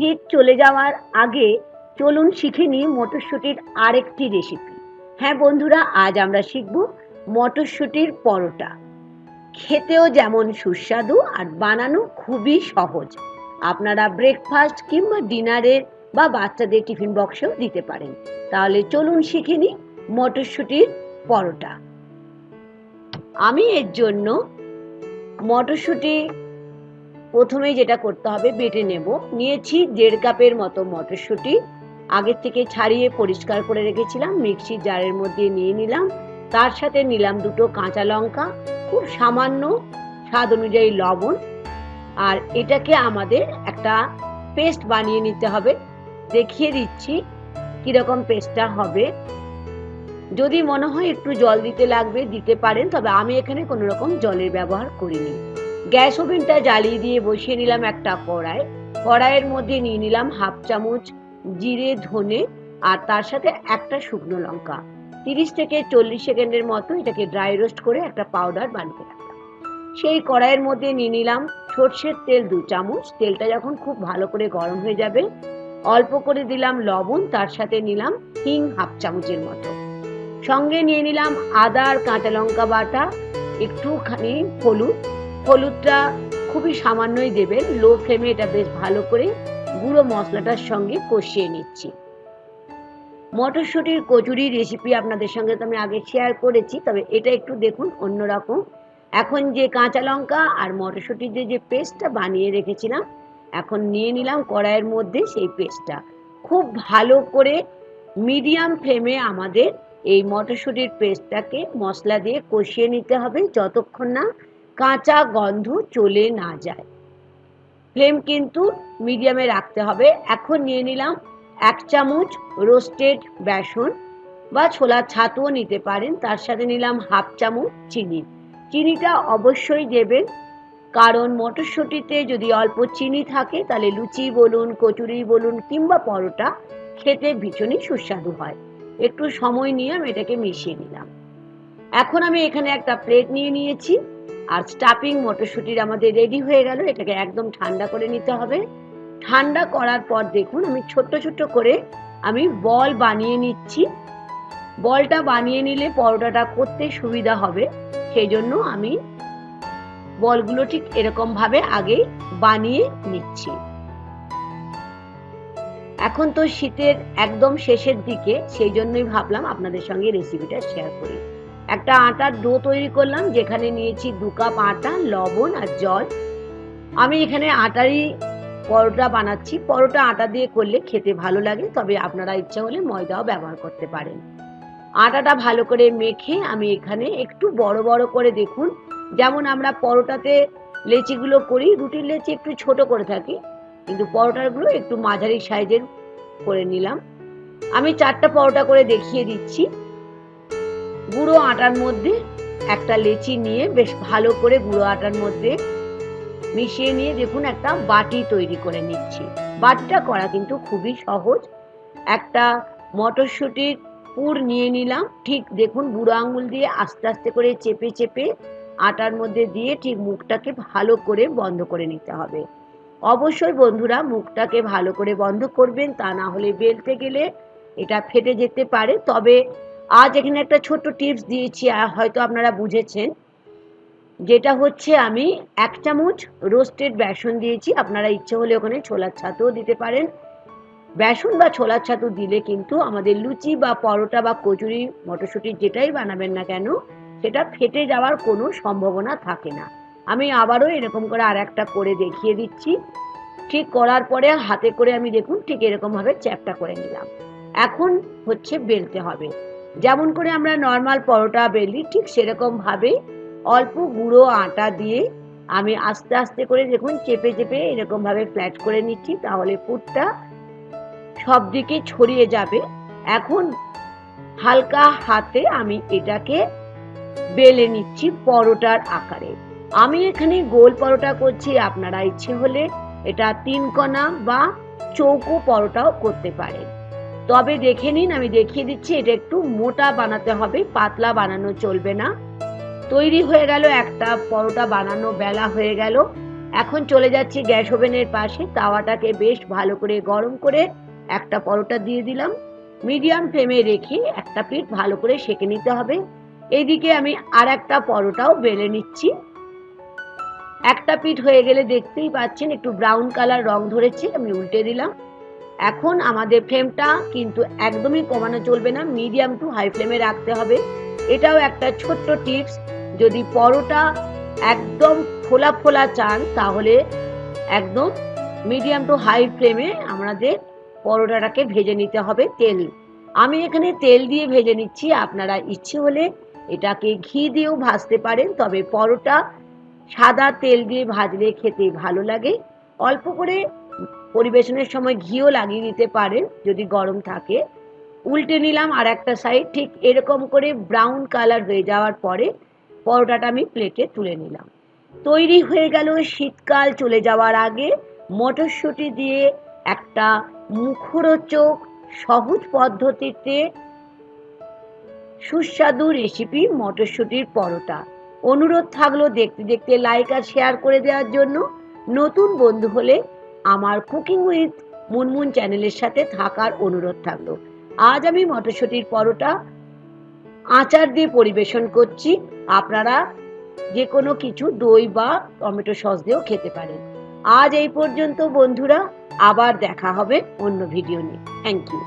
শীত চলে যাওয়ার আগে চলুন শিখে নিই মটরশুঁটির আরেকটি রেসিপি। হ্যাঁ বন্ধুরা, আজ আমরা শিখব মটরশুঁটির পরোটা। খেতেও যেমন সুস্বাদু আর বানানো খুবই সহজ। আপনারা ব্রেকফাস্ট কিংবা ডিনারের বা বাচ্চাদের টিফিন বক্সেও দিতে পারেন। তাহলে চলুন শিখে নিই মটরশুঁটির পরোটা। আমি এর জন্য মটরশুঁটি প্রথমেই যেটা করতে হবে, বেটে নেব। নিয়েছি 1.5 কাপের মতো মটরশুঁটি। আগের থেকে ছাড়িয়ে পরিষ্কার করে রেখেছিলাম, মিক্সির জারের মধ্যে নিয়ে নিলাম। তার সাথে নিলাম 2টো কাঁচা লঙ্কা, খুব সামান্য স্বাদ অনুযায়ী লবণ। আর এটাকে আমাদের একটা পেস্ট বানিয়ে নিতে হবে। দেখিয়ে দিচ্ছি কিরকম পেস্টটা হবে। যদি মনে হয় একটু জল দিতে লাগবে দিতে পারেন, তবে আমি এখানে কোনো রকম জলের ব্যবহার করিনি। গ্যাস ওভেনটা জ্বালিয়ে দিয়ে বসিয়ে নিলাম একটা কড়াই। কড়াইয়ের মধ্যে নিয়ে নিলাম 1/2 চামচ জিরে ধনে আর তার সাথে একটা শুকনো লঙ্কা। 30 থেকে 40 সেকেন্ডের মতো এটাকে ড্রাই রোস্ট করে একটা পাউডার বানিয়ে রাখলাম। সেই কড়াইয়ের মধ্যে নিয়ে নিলাম সর্ষের তেল 2 চামচ। তেলটা যখন খুব ভালো করে গরম হয়ে যাবে, অল্প করে দিলাম লবণ, তার সাথে নিলাম হিং 1/2 চামচের মতো। সঙ্গে নিয়ে নিলাম আদা আর কাঁচা লঙ্কা বাটা, একটুখানি হলুদটা খুবই সামান্যই দেবেন। লো ফ্লেমে এটা বেশ ভালো করে গুঁড়ো মশলাটার সঙ্গে কষিয়ে নিচ্ছি। মটরশুঁটির কচুরি রেসিপি আপনাদের সঙ্গে তো আমি আগে শেয়ার করেছি, তবে এটা একটু দেখুন অন্যরকম। এখন যে কাঁচা লঙ্কা আর মটরশুঁটির যে পেস্টটা বানিয়ে রেখেছিলাম, এখন নিয়ে নিলাম কড়াইয়ের মধ্যে সেই পেস্টটা। খুব ভালো করে মিডিয়াম ফ্লেমে আমাদের এই মটরশুঁটির পেস্টটাকে মশলা দিয়ে কষিয়ে নিতে হবে, যতক্ষণ না কাঁচা গন্ধ চলে না যায়। ফ্লেম কিন্তু মিডিয়ামে রাখতে হবে। এখন নিয়ে নিলাম 1 চামচ রোস্টেড বেসন বা ছোলার ছাতুও নিতে পারেন। তার সাথে নিলাম 1/2 চামচ চিনি। চিনিটা অবশ্যই দেবেন, কারণ মটরশুঁটিতে যদি অল্প চিনি থাকে তাহলে লুচি বলুন, কচুরি বলুন কিংবা পরোটা খেতে ভীষণই সুস্বাদু হয়। একটু সময় নিয়ে আমি এটাকে মিশিয়ে নিলাম। এখন আমি এখানে একটা প্লেট নিয়ে নিয়েছি আর স্টাফিং মটরশুঁটির আমাদের রেডি হয়ে গেল। এটাকে একদম ঠান্ডা করে নিতে হবে। ঠান্ডা করার পর দেখুন আমি ছোট্ট ছোট্ট করে আমি বল বানিয়ে নিচ্ছি। বলটা বানিয়ে নিলে পরোটাটা করতে সুবিধা হবে, সেই জন্য আমি বলগুলো ঠিক এরকম ভাবে আগে বানিয়ে নিচ্ছি। এখন তো শীতের একদম শেষের দিকে, সেই জন্যই ভাবলাম আপনাদের সঙ্গে রেসিপিটা শেয়ার করি। একটা আটার ডো তৈরি করলাম, যেখানে নিয়েছি 2 কাপ আটা, লবণ আর জল। আমি এখানে আটারই পরোটা বানাচ্ছি। পরোটা আটা দিয়ে করলে খেতে ভালো লাগে, তবে আপনারা ইচ্ছা হলে ময়দাও ব্যবহার করতে পারেন। আটাটা ভালো করে মেখে আমি এখানে একটু বড় বড় করে, দেখুন যেমন আমরা পরোটাতে লেচিগুলো করি, রুটির লেচি একটু ছোট করে থাকি, কিন্তু পরোটাগুলো একটু মাঝারি সাইজের করে নিলাম। আমি 4টা পরোটা করে দেখিয়ে দিচ্ছি। গুঁড়ো আটার মধ্যে একটা লেচি নিয়ে বেশ ভালো করে গুঁড়ো আটার মধ্যে মিশিয়ে নিয়ে দেখুন একটা বাটি তৈরি করে নিচ্ছি। বাটিটা করা কিন্তু খুবই সহজ। একটা মটরশুঁটির পুর নিয়ে নিলাম, ঠিক দেখুন বুড়ো আঙুল দিয়ে আস্তে আস্তে করে চেপে চেপে আটার মধ্যে দিয়ে ঠিক মুখটাকে ভালো করে বন্ধ করে নিতে হবে। অবশ্যই বন্ধুরা মুখটাকে ভালো করে বন্ধ করবেন, তা না হলে বেলতে গেলে এটা ফেটে যেতে পারে। তবে আজ এখানে একটা ছোট্ট টিপস দিয়েছি, হয়তো আপনারা বুঝেছেন, যেটা হচ্ছে আমি 1 চামচ রোস্টেড বেসন দিয়েছি। আপনারা ইচ্ছে হলে ওখানে ছোলার ছাতুও দিতে পারেন। বেসন বা ছোলার ছাতু দিলে কিন্তু আমাদের লুচি বা পরোটা বা কচুরি মটরশুঁটি যেটাই বানাবেন না কেন, সেটা ফেটে যাওয়ার কোনো সম্ভাবনা থাকে না। আমি আবারও এরকম করে আর একটা করে দেখিয়ে দিচ্ছি। ঠিক করার পরে হাতে করে আমি দেখুন ঠিক এরকম ভাবে চ্যাপটা করে নিলাম। এখন হচ্ছে বেলতে হবে। যেমন করে আমরা নর্মাল পরোটা বেলি, ঠিক সেরকম ভাবে অল্প গুঁড়ো আটা দিয়ে আমি আস্তে আস্তে করে দেখুন চেপে চেপে এরকম ভাবে ফ্ল্যাট করে নিচ্ছি, তাহলে পুরটা সব দিকে ছড়িয়ে যাবে। এখন হালকা হাতে আমি এটাকে বেলে নিচ্ছি পরোটার আকারে। আমি এখানে গোল পরোটা করছি, আপনারা ইচ্ছে হলে এটা 3 কোণা বা চৌকো পরোটাও করতে পারেন। তবে দেখে নিন, আমি দেখিয়ে দিচ্ছি, এটা একটু মোটা বানাতে হবে, পাতলা বানানো চলবে না। তৈরি হয়ে গেল, একটা পরোটা বানানো বেলা হয়ে গেল। এখন চলে যাচ্ছি গ্যাস ওভেনের পাশে, তাওয়াটাকে বেশ ভালো করে গরম করে একটা পরোটা দিয়ে দিলাম। মিডিয়াম ফ্লেমে রেখে একটা পিঠ ভালো করে সেঁকে নিতে হবে। এইদিকে আমি আর একটা পরোটাও বেলে নিচ্ছি। একটা পিঠ হয়ে গেলে দেখতেই পাচ্ছেন একটু ব্রাউন কালার রং ধরেছে, আমি উল্টে দিলাম। এখন আমাদের ফ্লেমটা কিন্তু একদমই কমানো চলবে না, মিডিয়াম টু হাই ফ্লেমে রাখতে হবে। এটাও একটা ছোট্ট টিপস, যদি পরোটা একদম ফোলা ফোলা চান তাহলে একদম মিডিয়াম টু হাই ফ্লেমে আমাদের পরোটাটাকে ভেজে নিতে হবে। তেল, আমি এখানে তেল দিয়ে ভেজে নিচ্ছি, আপনারা ইচ্ছে হলে এটাকে ঘি দিয়েও ভাজতে পারেন, তবে পরোটা সাদা তেল দিয়ে ভাজলে খেতে ভালো লাগে। অল্প করে পরিবেশনের সময় ঘিও লাগিয়ে দিতে পারেন যদি গরম থাকে। উল্টে নিলাম আর একটা সাইড, ঠিক এরকম করে ব্রাউন কালার হয়ে যাওয়ার পরে পরোটাটা আমি প্লেটে তুলে নিলাম। তৈরি হয়ে গেল শীতকাল চলে যাওয়ার আগে মটরশুঁটি দিয়ে একটা মুখরোচক সহজ পদ্ধতিতে সুস্বাদু রেসিপি মটরশুঁটির পরোটা। অনুরোধ থাকলো দেখতে দেখতে লাইক আর শেয়ার করে দেওয়ার জন্য। নতুন বন্ধু হলে আমার কুকিং উইথ মুনমুন চ্যানেলের সাথে থাকার অনুরোধ থাকলো। আজ আমি মটরশুঁটির পরোটা আচার দিয়ে পরিবেশন করছি, আপনারা যে কোনো কিছু দই বা টমেটো সস দিয়েও খেতে পারেন। আজ এই পর্যন্ত বন্ধুরা, আবার দেখা হবে অন্য ভিডিও নিয়ে। Thank you.